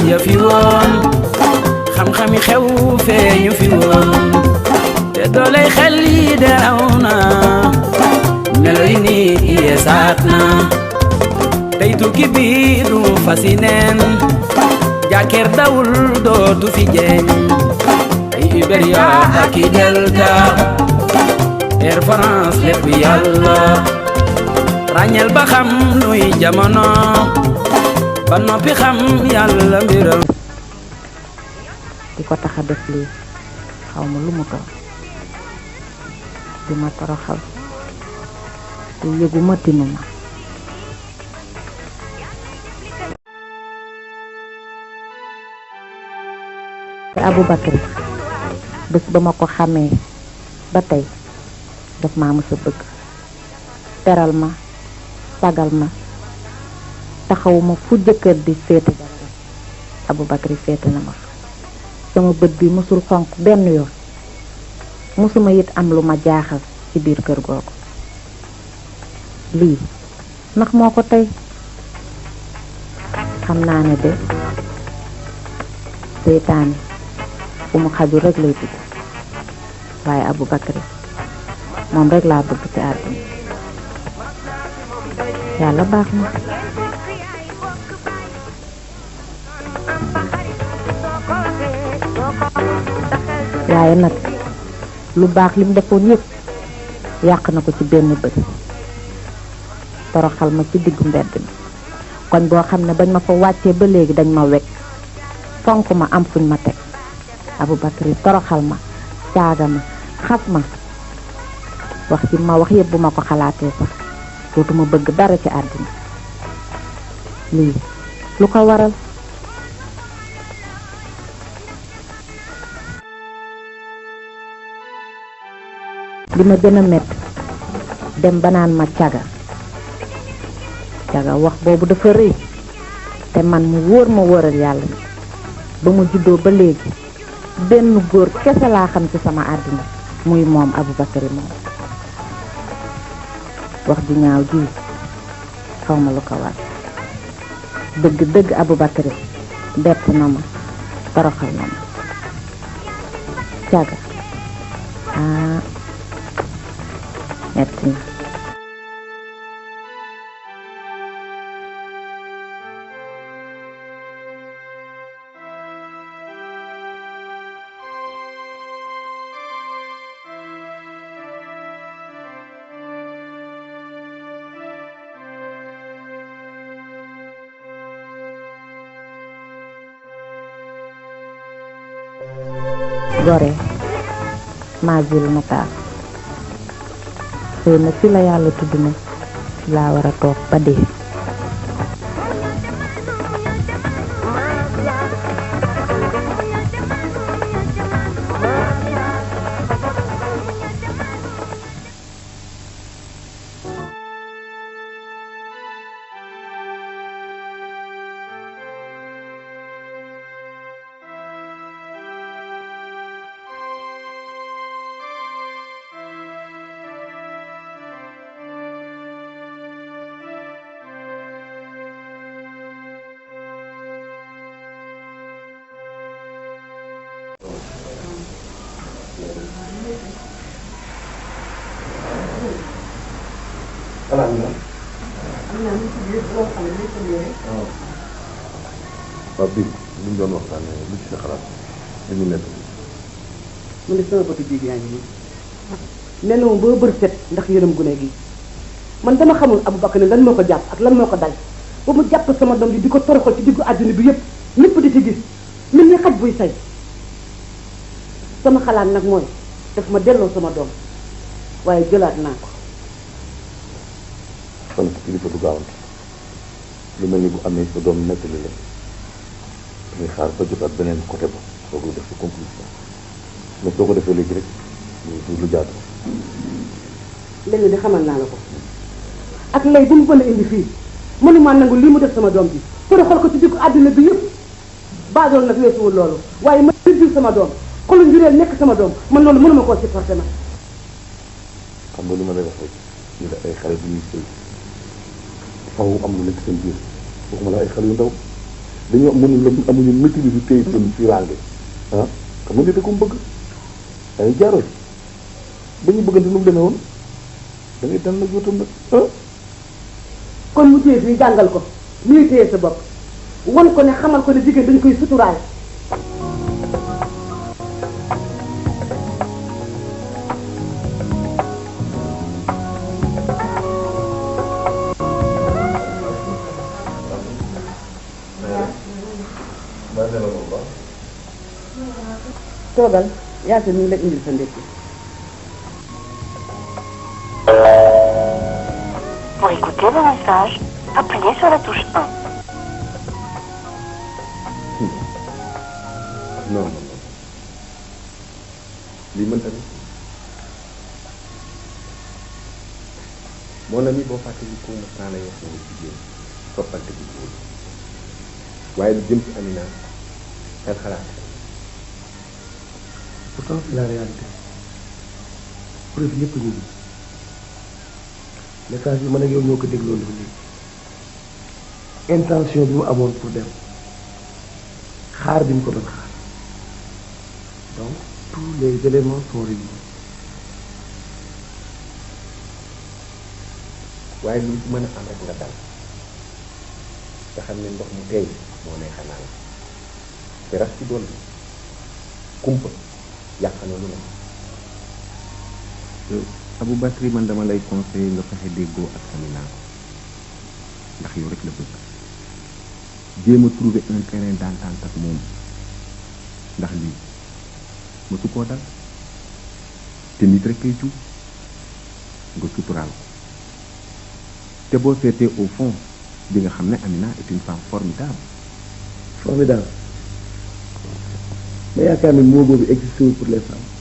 ya fi woon xam-xami xew feeñu fi woon te dooley xel yi deraw na melo yi ni yeesaat na tey tukki bi du fasi neen jàkkeer dawul dootu fi jeeñ ay Iberia ak i Delta Air France lépp yàlla ràññeel ba xam luy jamono ba noppi xam yàlla mbiram di ko tax a def lii xaw ma lu mu doon di ma toroxal te yëguma tinuma te Aboubacry bés ba ma ko xamee ba tey daf maa mës a bëgg teral ma sagal ma taxawuma fu jëkkër di féete jabaram Aboubacry féete na ma sama bët bi mësul xonq benn yoon mësuma it am lu ma jaaxal ci biir kër googu lii ndax moo ko tey xam naa ne de seytaane fu mu xaju rek lay dugg waaye Aboubacry moom rek laa bëgg ci àdduna yàlla baax na waaye nag lu baax lim defoon yëpp yàq na ko ci benn bët toroxal ma ci diggu mbedd mi koñ boo xam ne bañ ma fa wàccee ba léegi dañ ma wekk fonk ma am fuñ ma teg Aboubacry toroxal ma saaga ma xas ma wax ci ma wax yëpp bu ma ko xalaatee sax dootuma bëgg dara ci àddina lii lu ko waral li ma gën a metti dem ba naan ma caga wax boobu dafa rëy te man mu wóor ma wóoral yàlla ba mu juddoo ba léegi benn góor kese laa xam ci sama àddina muy moom Aboubacry moom wax ju ñaaw ji xaw ma lu ko war dëgg Aboubacry bett na ma toroxal na ma caga metti na Gorée Masile Matar xëy na ci la yàlla tudd na laa war a toog ba dee waaw bii li ñu doon waxtaanee lu ci sa xalaat li ñu nekk. mu ne sama bëtu biig yaa ngi nii nelaw ba bër set ndax yërëm gune gi man dama xamul Aboubacry lan moo ko jàpp ak lan moo ko dal ba mu jàpp sama doom bi di ko toroxal ci diggu àdduna bi yëpp ñëpp di ci gis mel ni xaj buy say sama xalaat nag mooy daf ma delloo sama doom waaye jëlaat naa ko. kon kilifa du gaawante lu mel ni bu amee sa doom nettali la ngay xaar ba jotaat beneen côté ba soo ko def sa conclusion mais soo ko defee léegi rek lu jaatu. léegi di xamal naa la ko ak lay bu mu mën a indi fii mënuma nangu lii mu def sama doom bi toroxal ko ci diggu àdduna bi yëpp baadool nag weesuwul loolu waaye ma jël sama doom xolu njureel nekk sama doom man loolu mënuma koo supporter ma. xam nga li ma lay wax rek ñu ne ay xale bu ñuy sëy faw am lu nekk seen biir waxuma la ay xale yu ndaw dañoo amuñu maîtrise yu téye ci langue ah xam nga ni da ko bëgg ay jaaro ci ba ñu bëggante nu mu demee woon da ngay dal nag yotam nag ah kon mu téye fii jàngal ko nii téye sa bopp wan ko ne xamal ko ne jigéen dañ koy suturaal. toogal Yacine mi ngi la indil sa ndekki. Pour écouter le message, appuyez sur la touche 1. non lii mën tamit mon ami boo fàttali ko mu saa la yoo xam ne jigéen soppante bi góor waaye lu jëm ci Amina xel xalaat. pourtant c'est la réalité preuve yëpp ñu ngi message bi man ak yow ñoo ko dégloo léegi intention bi mu amoon pour dem xaar bi mu ko doon xaar donc tous les éléments sont réunis. waaye lu ci mën a am rek nga dal nga xam ne ndox mu tey moo ne xanaa la te rax ci doon kumpa yàq na lu ne. Aboubacry man dama lay conseiller nga fexe déggoo ak Amina ndax yow rek la bëgg jéem a trouver un terrain d'entente ak moom ndax lii mësu koo dal te nit rek kay jub nga suturaal ko te boo seetee au fond bi nga xam ne Amina est une femme formidable. formidable mais yaakaar ni moo boobu existé pour les femmes.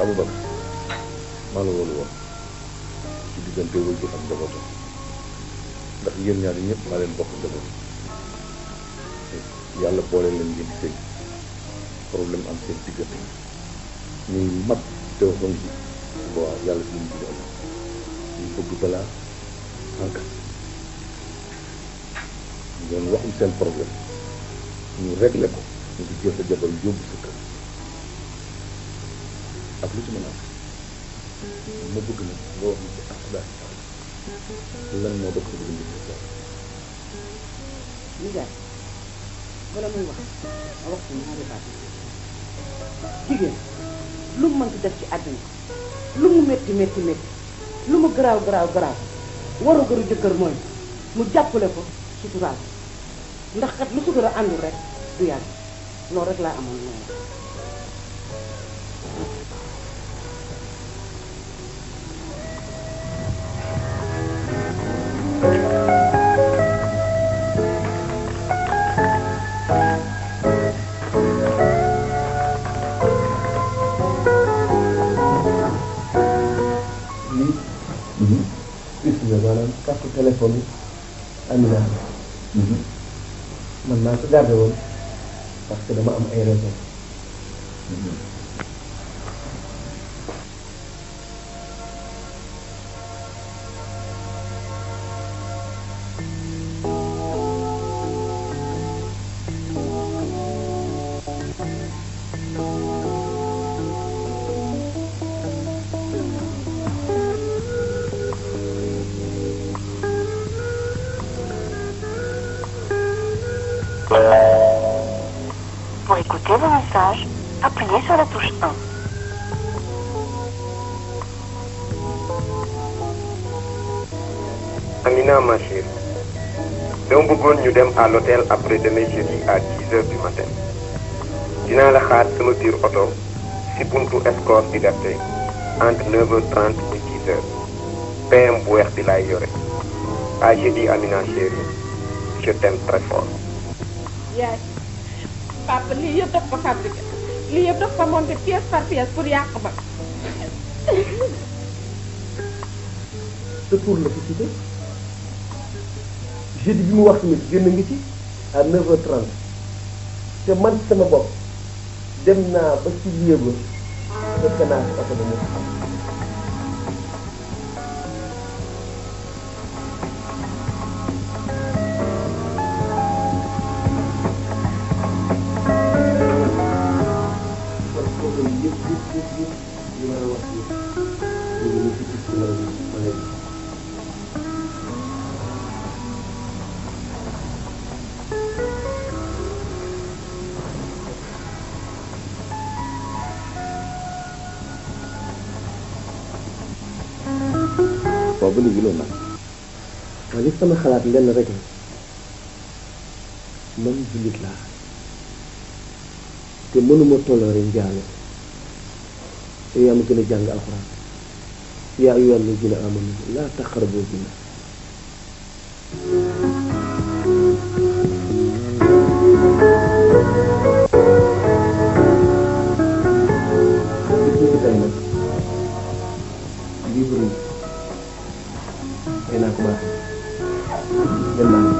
Aboubacar maa la wóolu woon ci diggante wajur ak njabootam ndax yéen ñaar ñëpp maa leen bokk njaboot yàlla boole leen ngeen sëy problème am seen diggante ñuy mag te waxoon ci waaw yàlla si ñu ci am ñu bëgg balaa ànkat ngeen waxum seen problème ñu réglé ko ñu ngi jël sa jabar yóbbu sa kër ak lu ci mën a am ma bëgg nag nga wax ni ci ak daal lan moo dox sa diggante ci sa nijaay bala muy wax a wax ci ñaari baat jigéen lu mu mënti def ci àddina lu mu métti métti métti lu mu garaaw garaaw garaaw waru garu jëkkër mooy mu jàppale ko suturaal ndax kat lu sutura àndul rek du yàgg loolu rek laa amoon noonu maanaam carte téléphone yi Amina man naa ko gardé woon parce que dama am ay raison Pour écouter vos messages, appuyez sur la touche 1. Amina, ma chérie, dama bëggoon ñu dem à l'hôtel après demain jeudi à 10h du matin. dinaa la xaar sama biir oto si buntu Score Liberté entre 9h30 et 10h. PM bu weex bi laay yore. À jeudi, Amina chérie, je t'aime très fort. yaay papa lii yëpp daf ko fabriqué lii yëpp daf ko monté pièce par pièce pour yàq ma. c'est pour la société jeudi bi mu wax tamit génn ngi ci à 9h30 te man sama bopp dem naa ba ci lieu ba fekk naa ci oto ba mu xam. waaw ba léegi loolu nag waaw li sama xalaat lenn rek la man jullit laa te mënuma toléré njaalo te yaa ma gën a jàng alxuraan yaa ayyuhal lazina amanu laa taqrabu zina tey nag livre yi naa commencé dem naa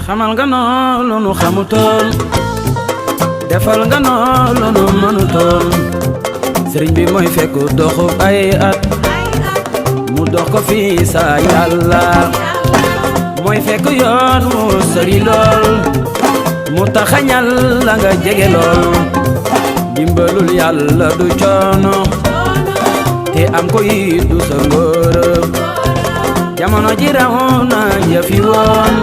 xamal nga noo lu nu xamutoon defal nga noo lu nu mënutoon sëriñ bi mooy fekk doxu ay at mu dox ko fii sa yàlla mooy fekk yoon mu sori lool mu taxañal la nga jege lool dimbalul yàlla du coono te am ko yi du sa ngóor jamono ji raw na yëfi woon